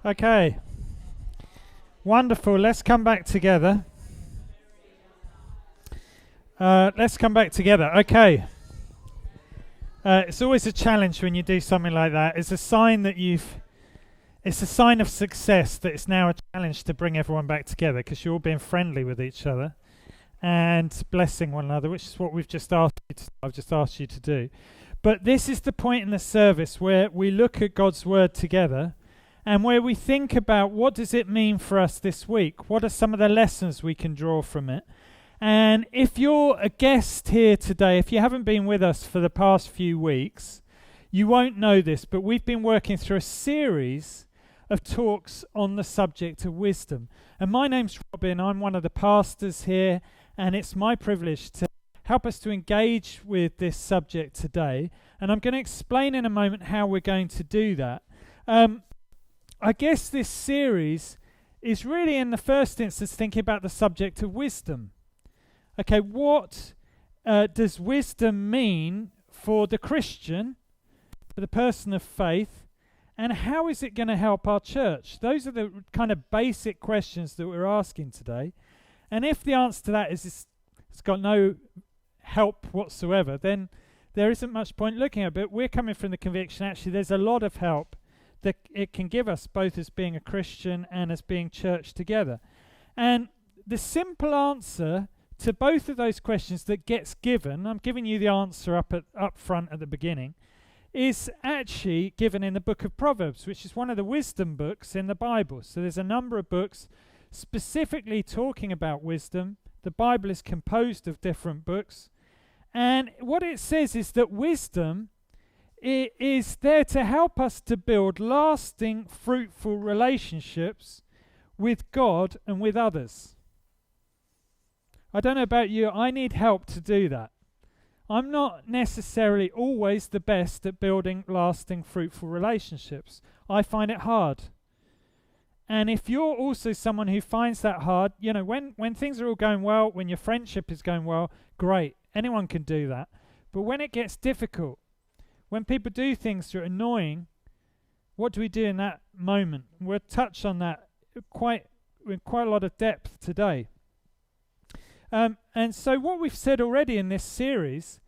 Okay, wonderful. Let's come back together. Let's come back together. Okay. It's always a challenge when you do something like that. It's a sign that it's a sign of success that it's now a challenge to bring everyone back together because you're all being friendly with each other and blessing one another, which is what I've just asked you to do. But this is the point in the service where we look at God's word together and where we think about what does it mean for us this week? What are some of the lessons we can draw from it? And if you're a guest here today, if you haven't been with us for the past few weeks, you won't know this, but we've been working through a series of talks on the subject of wisdom. And my name's Robin, I'm one of the pastors here, and it's my privilege to help us to engage with this subject today. And I'm going to explain in a moment how we're going to do that. I guess this series is really in the first instance thinking about the subject of wisdom. Okay, what does wisdom mean for the Christian, for the person of faith, and how is it going to help our church? Those are the kind of basic questions that we're asking today. And if the answer to that is it's got no help whatsoever, then there isn't much point looking at it. But we're coming from the conviction, actually, there's a lot of help that it can give us, both as being a Christian and as being church together. And the simple answer to both of those questions that gets given, I'm giving you the answer up front at the beginning, is actually given in the book of Proverbs, which is one of the wisdom books in the Bible. So there's a number of books specifically talking about wisdom. The Bible is composed of different books. And what it says is that wisdom is there to help us to build lasting, fruitful relationships with God and with others. I don't know about you, I need help to do that. I'm not necessarily always the best at building lasting, fruitful relationships. I find it hard. And if you're also someone who finds that hard, you know, when things are all going well, when your friendship is going well, great. Anyone can do that. But when it gets difficult, when people do things that are annoying, what do we do in that moment? We'll touch on that with quite a lot of depth today. And so what we've said already in this series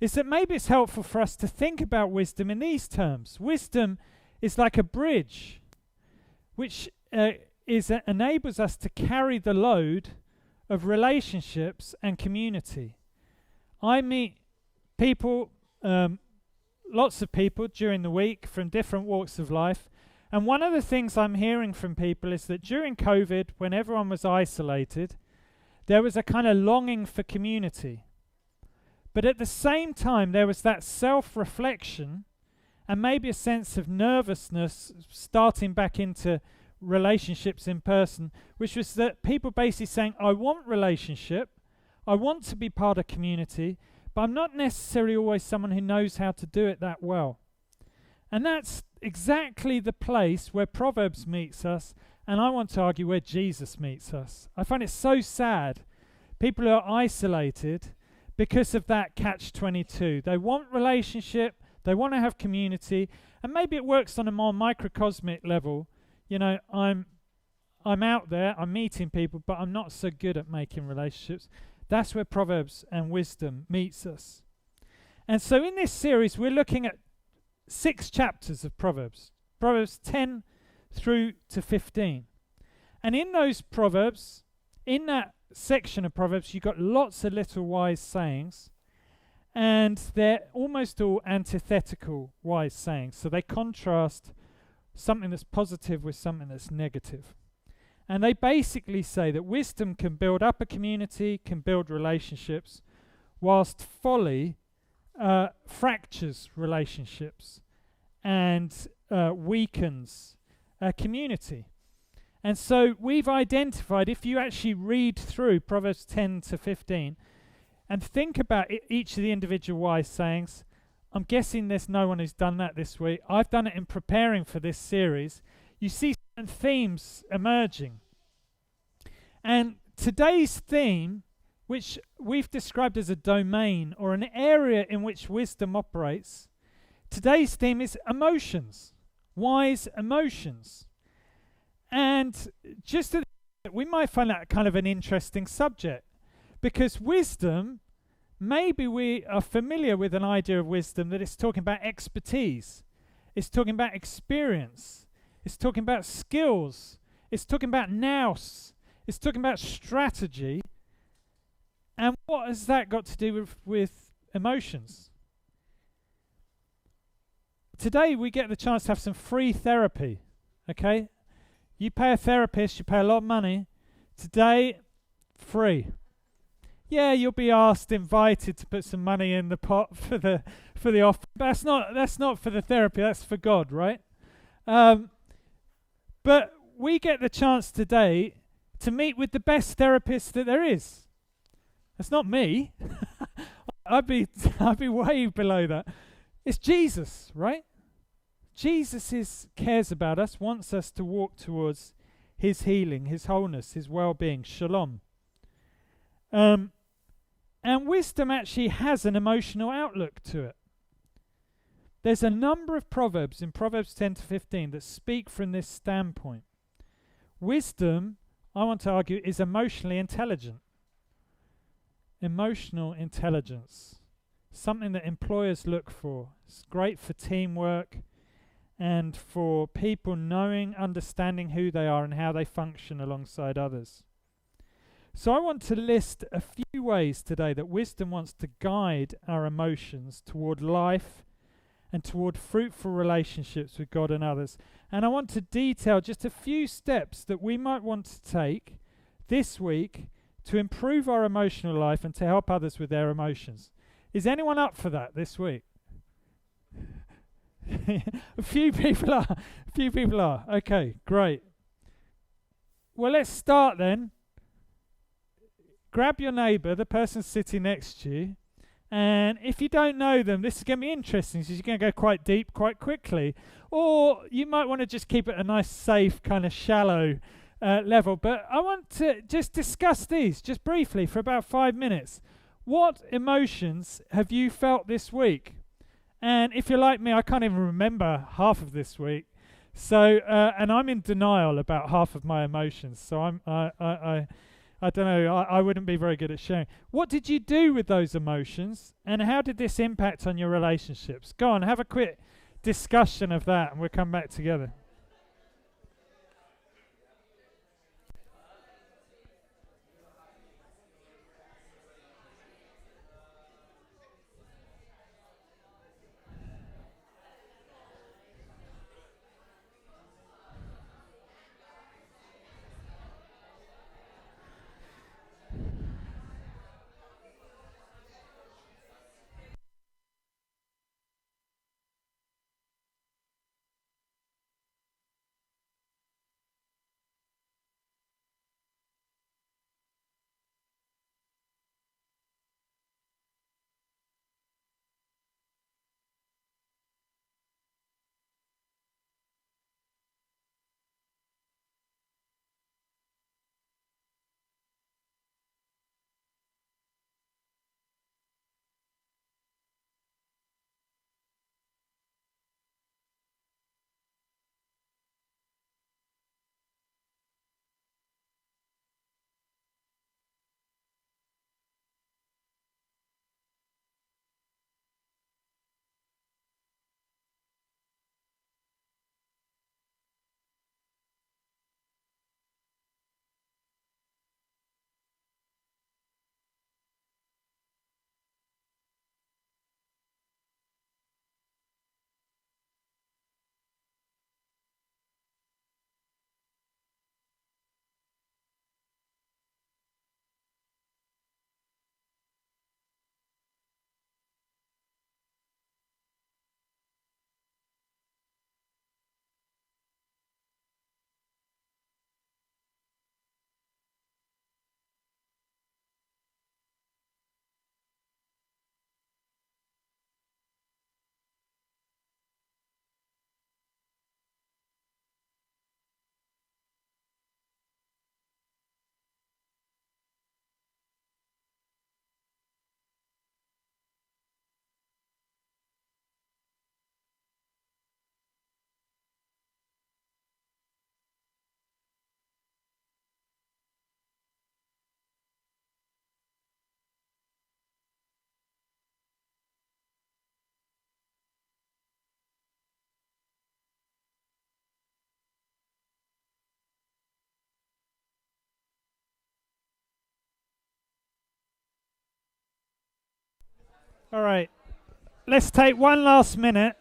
is that maybe it's helpful for us to think about wisdom in these terms. Wisdom is like a bridge which enables us to carry the load of relationships and community. I meet people, lots of people during the week from different walks of life, and one of the things I'm hearing from people is that during COVID, when everyone was isolated, there was a kind of longing for community. But at the same time, there was that self-reflection and maybe a sense of nervousness starting back into relationships in person, which was that people basically saying, I want relationship, I want to be part of community, but I'm not necessarily always someone who knows how to do it that well. And that's exactly the place where Proverbs meets us, and I want to argue where Jesus meets us. I find it so sad. People are isolated because of that catch-22. They want relationship, they want to have community, and maybe it works on a more microcosmic level. You know, I'm out there, I'm meeting people, but I'm not so good at making relationships. That's where Proverbs and wisdom meets us. And so in this series, we're looking at 6 chapters of Proverbs. Proverbs 10 through to 15. And in those Proverbs, in that section of Proverbs, you've got lots of little wise sayings, and they're almost all antithetical wise sayings. So they contrast something that's positive with something that's negative. And they basically say that wisdom can build up a community, can build relationships, whilst folly fractures relationships and weakens a community. And so we've identified, if you actually read through Proverbs 10 to 15 and think about each of the individual wise sayings, I'm guessing there's no one who's done that this week. I've done it in preparing for this series. You see certain themes emerging. And today's theme, which we've described as a domain or an area in which wisdom operates, today's theme is emotions, wise emotions. And just at we might find that kind of an interesting subject, because wisdom, maybe we are familiar with an idea of wisdom that it's talking about expertise, it's talking about experience, it's talking about skills, it's talking about nous, it's talking about strategy. And what has that got to do with emotions? Today we get the chance to have some free therapy, okay? You pay a therapist, you pay a lot of money. Today, free. Yeah, you'll be invited to put some money in the pot for the offer. But that's not for the therapy. That's for God, right? But we get the chance today to meet with the best therapist that there is. That's not me. I'd be way below that. It's Jesus, right? Jesus cares about us, wants us to walk towards his healing, his wholeness, his well-being, shalom. And wisdom actually has an emotional outlook to it. There's a number of proverbs in Proverbs 10 to 15 that speak from this standpoint. Wisdom, I want to argue, is emotionally intelligent. Emotional intelligence, something that employers look for. It's great for teamwork and for people knowing, understanding who they are and how they function alongside others. So I want to list a few ways today that wisdom wants to guide our emotions toward life and toward fruitful relationships with God and others. And I want to detail just a few steps that we might want to take this week to improve our emotional life and to help others with their emotions. Is anyone up for that this week? A few people are. Okay, great. Well, let's start then. Grab your neighbour, the person sitting next to you, and if you don't know them, this is going to be interesting because you're going to go quite deep quite quickly. Or you might want to just keep it a nice, safe, kind of shallow level. But I want to just discuss these just briefly for about 5 minutes. What emotions have you felt this week? And if you're like me, I can't even remember half of this week. So, and I'm in denial about half of my emotions. So I don't know, I wouldn't be very good at sharing. What did you do with those emotions? And how did this impact on your relationships? Go on, have a quick discussion of that and we'll come back together. All right. Let's take one last minute.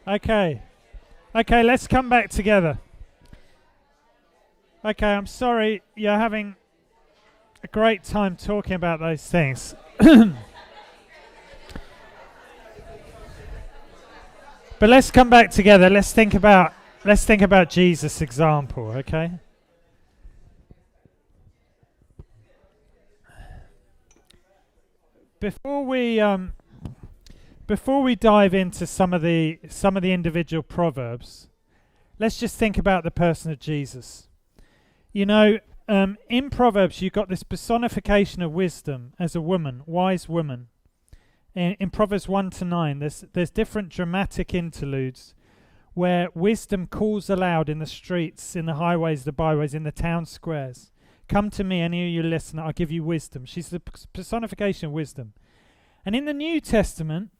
Okay. Okay, let's come back together. Okay, I'm sorry you're having a great time talking about those things. But let's come back together. Let's think about Jesus' example, okay? Before we dive into some of the individual proverbs, let's just think about the person of Jesus. You know, in Proverbs, you've got this personification of wisdom as a woman, wise woman. In Proverbs 1 to 9, there's different dramatic interludes where wisdom calls aloud in the streets, in the highways, the byways, in the town squares. Come to me, any of you listen, I'll give you wisdom. She's the personification of wisdom. And in the New Testament,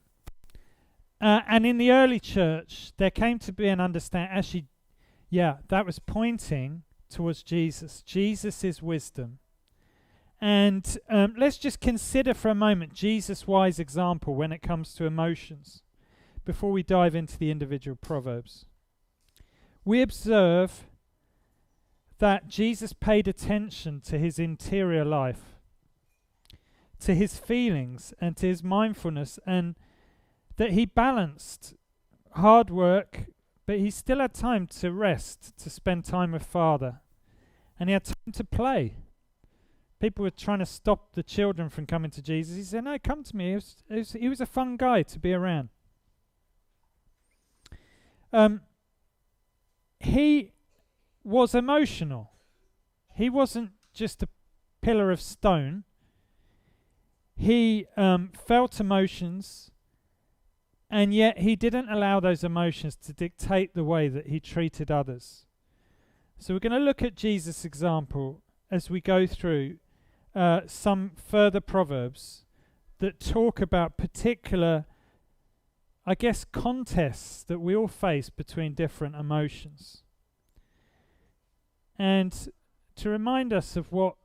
and in the early church, there came to be an understanding, that was pointing towards Jesus. Jesus is wisdom. And let's just consider for a moment Jesus' wise example when it comes to emotions before we dive into the individual proverbs. We observe that Jesus paid attention to his interior life, to his feelings and to his mindfulness, and that he balanced hard work, but he still had time to rest, to spend time with Father, and he had time to play. People were trying to stop the children from coming to Jesus. He said, no, come to me. He was a fun guy to be around. He was emotional. He wasn't just a pillar of stone. He felt emotions, and yet he didn't allow those emotions to dictate the way that he treated others. So we're going to look at Jesus' example as we go through some further proverbs that talk about particular, I guess, contests that we all face between different emotions. And to remind us of what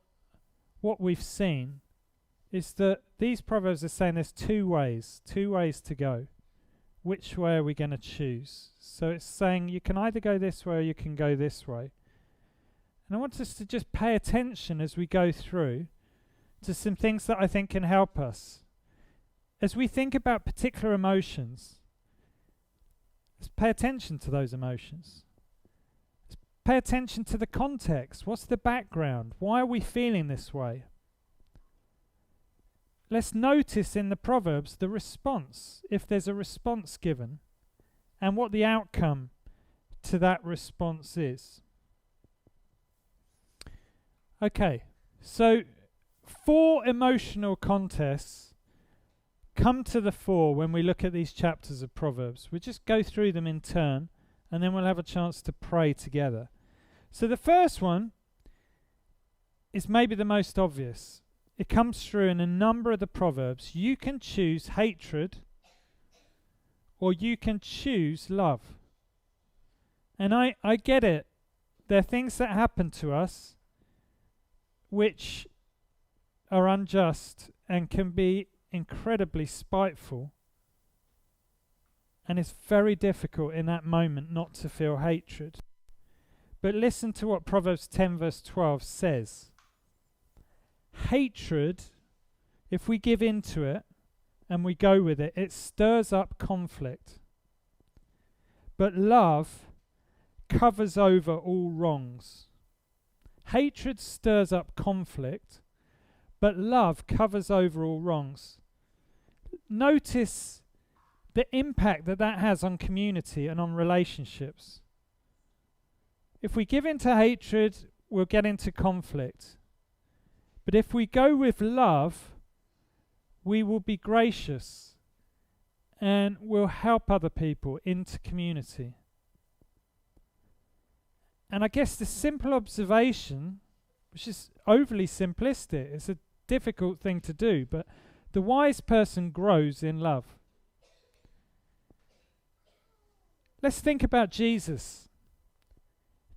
we've seen is that these proverbs are saying there's two ways to go. Which way are we going to choose? So it's saying you can either go this way or you can go this way. And I want us to just pay attention as we go through to some things that I think can help us. As we think about particular emotions, let's pay attention to those emotions. Let's pay attention to the context. What's the background? Why are we feeling this way? Let's notice in the Proverbs the response, if there's a response given, and what the outcome to that response is. Okay, so 4 emotional contests come to the fore when we look at these chapters of Proverbs. We'll just go through them in turn, and then we'll have a chance to pray together. So the first one is maybe the most obvious. It comes through in a number of the Proverbs. You can choose hatred, or you can choose love. And I get it. There are things that happen to us which are unjust and can be incredibly spiteful. And it's very difficult in that moment not to feel hatred. But listen to what Proverbs 10 verse 12 says. Hatred, if we give in to it and we go with it, it stirs up conflict. But love covers over all wrongs. Hatred stirs up conflict, but love covers over all wrongs. Notice the impact that has on community and on relationships. If we give in to hatred, we'll get into conflict. But if we go with love, we will be gracious and will help other people into community. And I guess the simple observation which is overly simplistic. It's a difficult thing to do, but the wise person grows in love. Let's think about Jesus.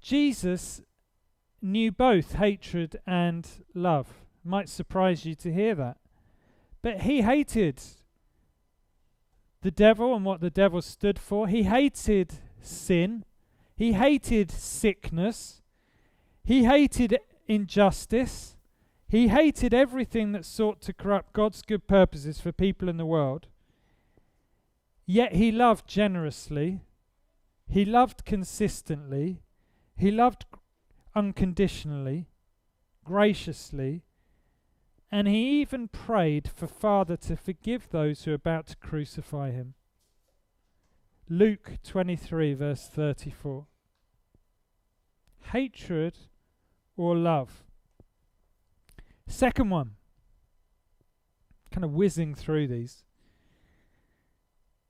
Jesus knew both hatred and love. Might surprise you to hear that. But he hated the devil and what the devil stood for. He hated sin. He hated sickness. He hated injustice. He hated everything that sought to corrupt God's good purposes for people in the world. Yet he loved generously. He loved consistently. He loved unconditionally, graciously, and he even prayed for Father to forgive those who are about to crucify him. Luke 23, verse 34. Hatred or love? Second one. Kind of whizzing through these.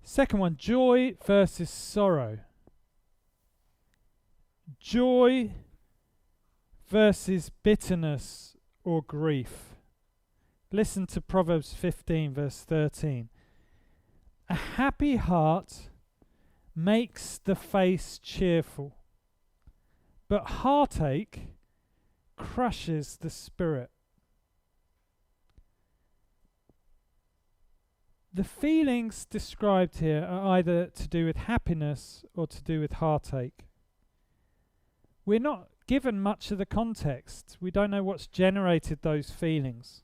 Second one, joy versus sorrow. Joy versus bitterness or grief. Listen to Proverbs 15, verse 13. A happy heart makes the face cheerful, but heartache crushes the spirit. The feelings described here are either to do with happiness or to do with heartache. We're not given much of the context. We don't know what's generated those feelings.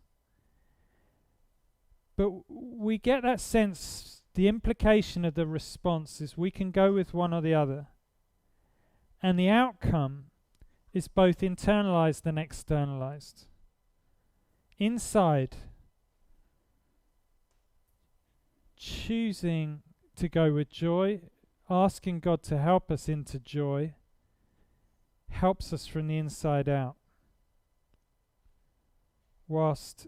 But we get that sense, the implication of the response is we can go with one or the other. And the outcome is both internalized and externalized. Inside, choosing to go with joy, asking God to help us into joy, helps us from the inside out. Whilst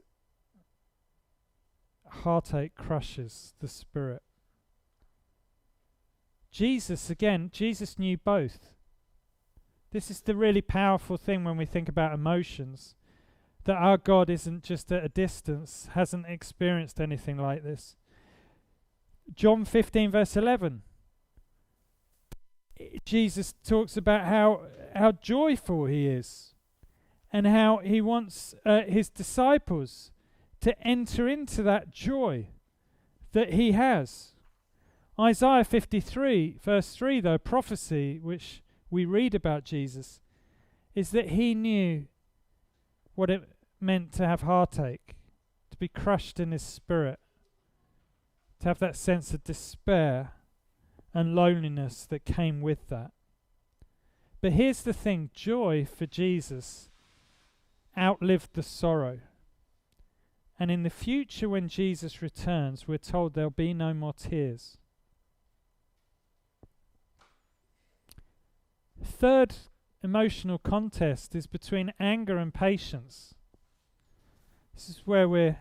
heartache crushes the spirit. Jesus knew both. This is the really powerful thing when we think about emotions, that our God isn't just at a distance, hasn't experienced anything like this. John 15, verse 11. Jesus talks about how joyful he is and how he wants his disciples to enter into that joy that he has. Isaiah 53, verse 3, though, prophecy, which we read about Jesus, is that he knew what it meant to have heartache, to be crushed in his spirit, to have that sense of despair and loneliness that came with that. But here's the thing, joy for Jesus outlived the sorrow. And in the future when Jesus returns, we're told there'll be no more tears. Third emotional contest is between anger and patience. This is where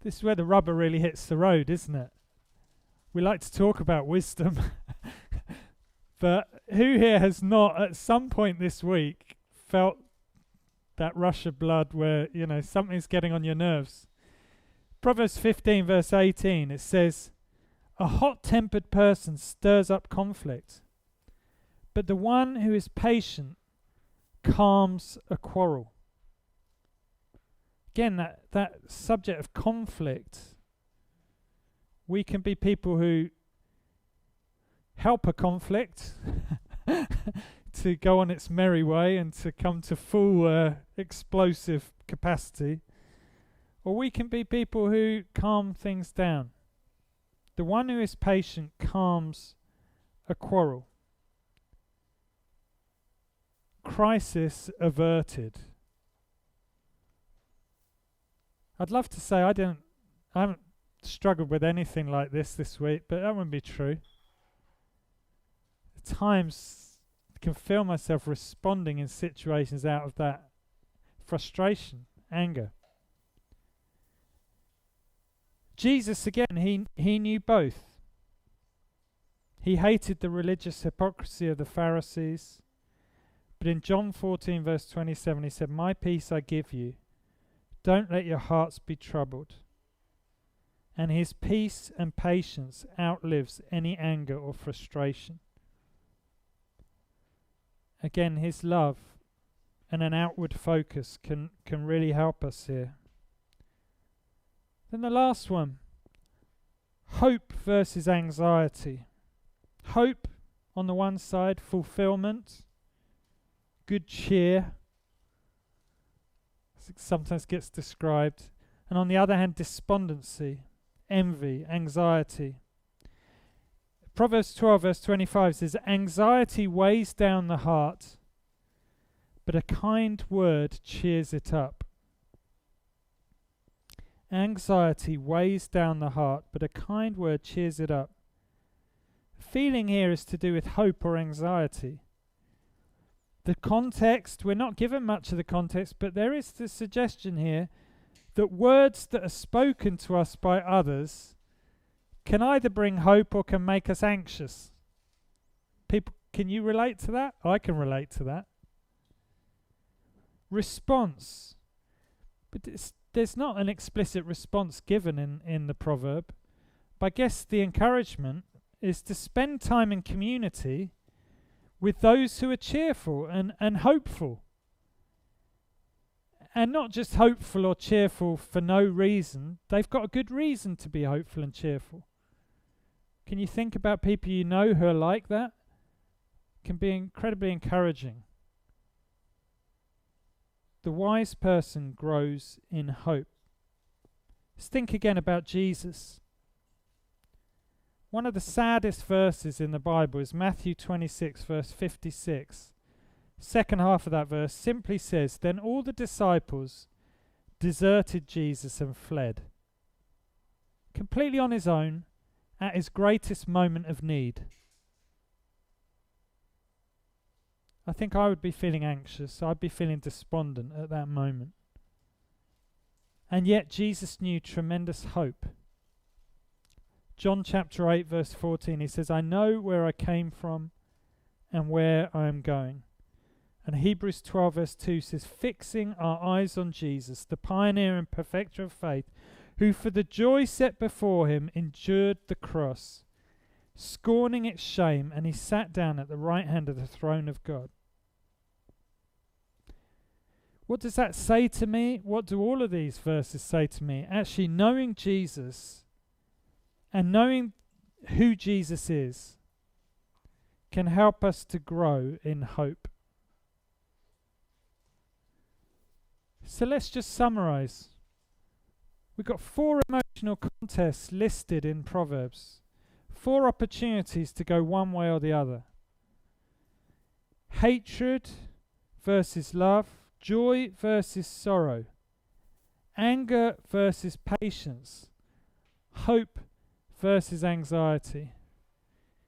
the rubber really hits the road, isn't it? We like to talk about wisdom, but who here has not at some point this week felt that rush of blood where, something's getting on your nerves? Proverbs 15, verse 18, it says, a hot-tempered person stirs up conflict, but the one who is patient calms a quarrel. Again, that subject of conflict, we can be people who help a conflict to go on its merry way and to come to full explosive capacity. Or we can be people who calm things down. The one who is patient calms a quarrel. Crisis averted. I'd love to say I haven't struggled with anything like this week, but that wouldn't be true. At times I can feel myself responding in situations out of that frustration, anger. Jesus, again, he knew both. He hated the religious hypocrisy of the Pharisees, but But in John 14 verse 27 he said, "My peace I give you. Don't let your hearts be troubled." And his peace and patience outlives any anger or frustration. Again, his love and an outward focus can really help us here. Then the last one, hope versus anxiety. Hope on the one side, fulfillment, good cheer, as it sometimes gets described, and on the other hand, despondency, envy, anxiety. Proverbs 12 verse 25 says, "Anxiety weighs down the heart, but a kind word cheers it up." Anxiety weighs down the heart, but a kind word cheers it up. Feeling here is to do with hope or anxiety. The context, we're not given much of the context, but there is the suggestion here that words that are spoken to us by others can either bring hope or can make us anxious. People, can you relate to that? I can relate to that. Response. But there's not an explicit response given in the proverb. But I guess the encouragement is to spend time in community with those who are cheerful and hopeful. And not just hopeful or cheerful for no reason. They've got a good reason to be hopeful and cheerful. Can you think about people you know who are like that? Can be incredibly encouraging. The wise person grows in hope. Let's think again about Jesus. One of the saddest verses in the Bible is Matthew 26 verse 56. Second half of that verse simply says, "Then all the disciples deserted Jesus and fled." Completely on his own, at his greatest moment of need. I think I would be feeling anxious. I'd be feeling despondent at that moment. And yet Jesus knew tremendous hope. John chapter 8 verse 14, he says, "I know where I came from and where I am going." And Hebrews 12 verse 2 says, "Fixing our eyes on Jesus, the pioneer and perfecter of faith, who for the joy set before him endured the cross, scorning its shame, and he sat down at the right hand of the throne of God." What does that say to me? What do all of these verses say to me? Actually, knowing Jesus and knowing who Jesus is can help us to grow in hope. So let's just summarize. We've got 4 emotional contests listed in Proverbs. 4 opportunities to go one way or the other. Hatred versus love. Joy versus sorrow. Anger versus patience. Hope versus anxiety.